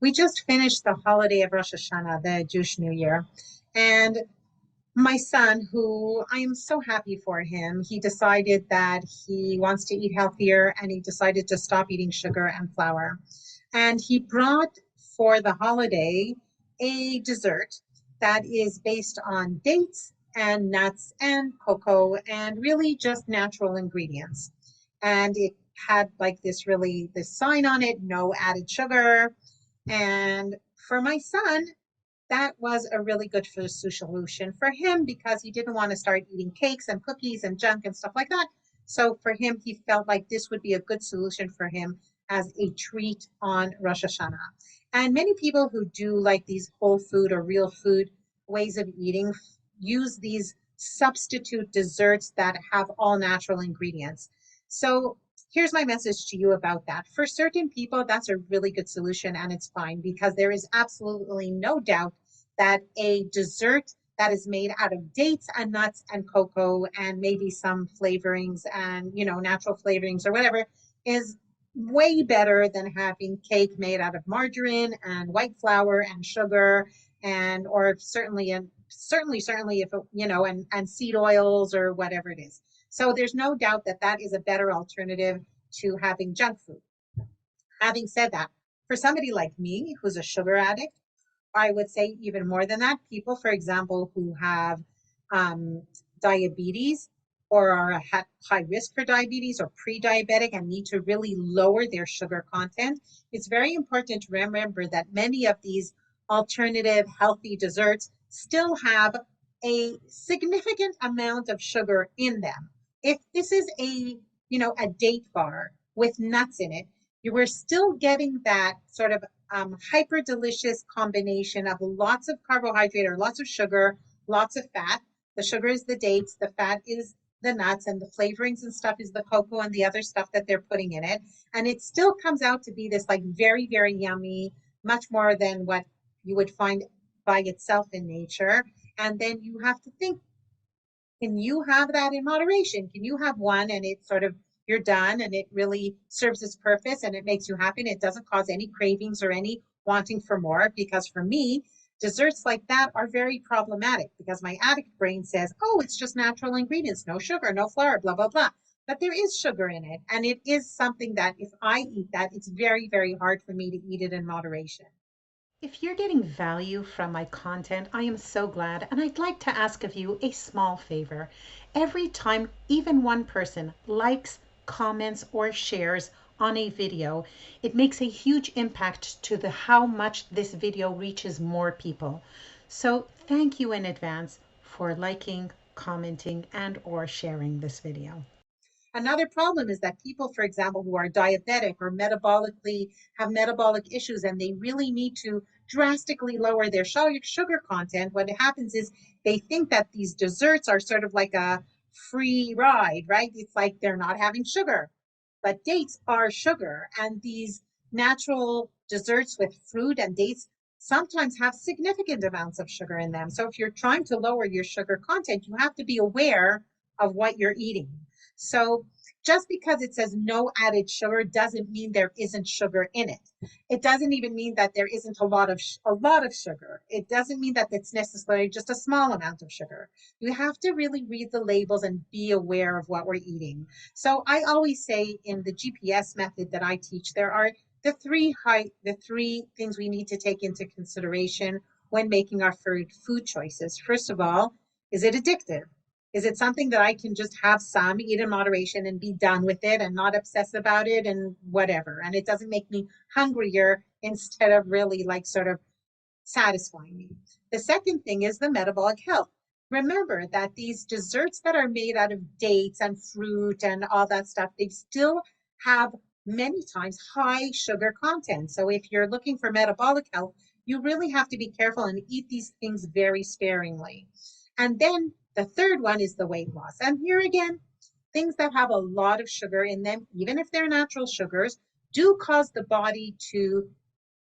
We just finished the holiday of Rosh Hashanah, the Jewish New Year. And my son, who I am so happy for him, he decided that he wants to eat healthier and he decided to stop eating sugar and flour. And he brought for the holiday a dessert that is based on dates and nuts and cocoa and really just natural ingredients. And it had like this sign on it, no added sugar. And for my son, that was a really good solution for him because he didn't want to start eating cakes and cookies and junk and stuff like that. So for him, he felt like this would be a good solution for him as a treat on Rosh Hashanah. And many people who do like these whole food or real food ways of eating use these substitute desserts that have all natural ingredients. So here's my message to you about that. For certain people, that's a really good solution and it's fine because there is absolutely no doubt that a dessert that is made out of dates and nuts and cocoa and maybe some flavorings and natural flavorings or whatever is way better than having cake made out of margarine and white flour and sugar and or certainly if and seed oils or whatever it is. So there's no doubt that that is a better alternative to having junk food. Having said that, for somebody like me who's a sugar addict, I would say even more than that, people, for example, who have um, diabetes or are at high risk for diabetes or pre-diabetic and need to really lower their sugar content, it's very important to remember that many of these alternative healthy desserts still have a significant amount of sugar in them. If this is a date bar with nuts in it, you were still getting that sort of hyper delicious combination of lots of carbohydrate or lots of sugar, lots of fat. The sugar is the dates, the fat is the nuts, and the flavorings and stuff is the cocoa and the other stuff that they're putting in it. And it still comes out to be this like very, very yummy, much more than what you would find by itself in nature. And then you have to think, can you have that in moderation? Can you have one and it's sort of you're done and it really serves its purpose and it makes you happy and it doesn't cause any cravings or any wanting for more? Because for me, desserts like that are very problematic because my addict brain says, oh, it's just natural ingredients, no sugar, no flour, blah, blah, blah. But there is sugar in it. And it is something that if I eat that, it's very, very hard for me to eat it in moderation. If you're getting value from my content, I am so glad, and I'd like to ask of you a small favor. Every time even one person likes, comments, or shares on a video, it makes a huge impact to the how much this video reaches more people. So thank you in advance for liking, commenting, and or sharing this video. Another problem is that people, for example, who are diabetic or metabolically have metabolic issues and they really need to drastically lower their sugar content, what happens is they think that these desserts are sort of like a free ride, right? It's like they're not having sugar, but dates are sugar. And these natural desserts with fruit and dates sometimes have significant amounts of sugar in them. So if you're trying to lower your sugar content, you have to be aware of what you're eating. So just because it says no added sugar doesn't mean there isn't sugar in it. It doesn't even mean that there isn't a lot of sugar. It doesn't mean that it's necessarily just a small amount of sugar. You have to really read the labels and be aware of what we're eating. So I always say in the GPS method that I teach, there are the three things we need to take into consideration when making our food choices. First of all, is it addictive? Is it something that I can just have some, eat in moderation, and be done with it and not obsess about it and whatever? And it doesn't make me hungrier instead of really like sort of satisfying me. The second thing is the metabolic health. Remember that these desserts that are made out of dates and fruit and all that stuff, they still have many times high sugar content. So if you're looking for metabolic health, you really have to be careful and eat these things very sparingly. And then the third one is the weight loss. And here again, things that have a lot of sugar in them, even if they're natural sugars, do cause the body to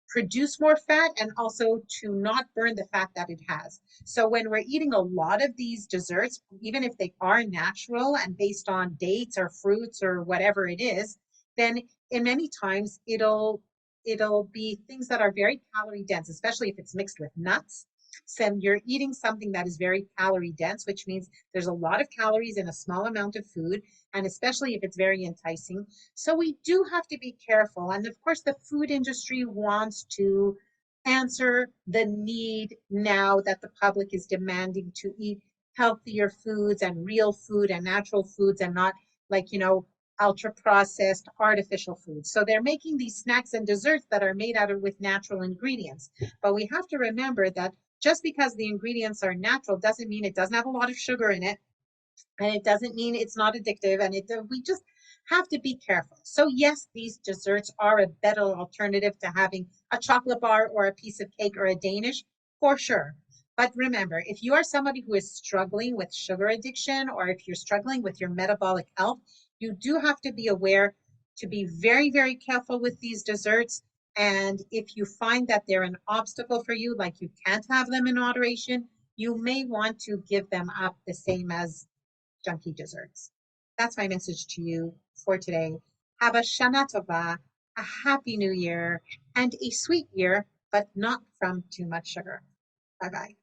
produce more fat and also to not burn the fat that it has. So when we're eating a lot of these desserts, even if they are natural and based on dates or fruits or whatever it is, then in many times it'll be things that are very calorie dense, especially if it's mixed with nuts. So you're eating something that is very calorie dense, which means there's a lot of calories in a small amount of food, and especially if it's very enticing. So we do have to be careful. And of course, the food industry wants to answer the need now that the public is demanding to eat healthier foods and real food and natural foods and not like, ultra processed artificial foods. So they're making these snacks and desserts that are made out of with natural ingredients. But we have to remember that just because the ingredients are natural doesn't mean it doesn't have a lot of sugar in it, and it doesn't mean it's not addictive, and we just have to be careful. So yes, these desserts are a better alternative to having a chocolate bar or a piece of cake or a Danish, for sure. But remember, if you are somebody who is struggling with sugar addiction, or if you're struggling with your metabolic health, you do have to be aware to be very, very careful with these desserts. And if you find that they're an obstacle for you, like you can't have them in moderation, you may want to give them up, the same as junky desserts. That's my message to you for today. Have a Shana Tova, a happy new year, and a sweet year, but not from too much sugar. Bye bye.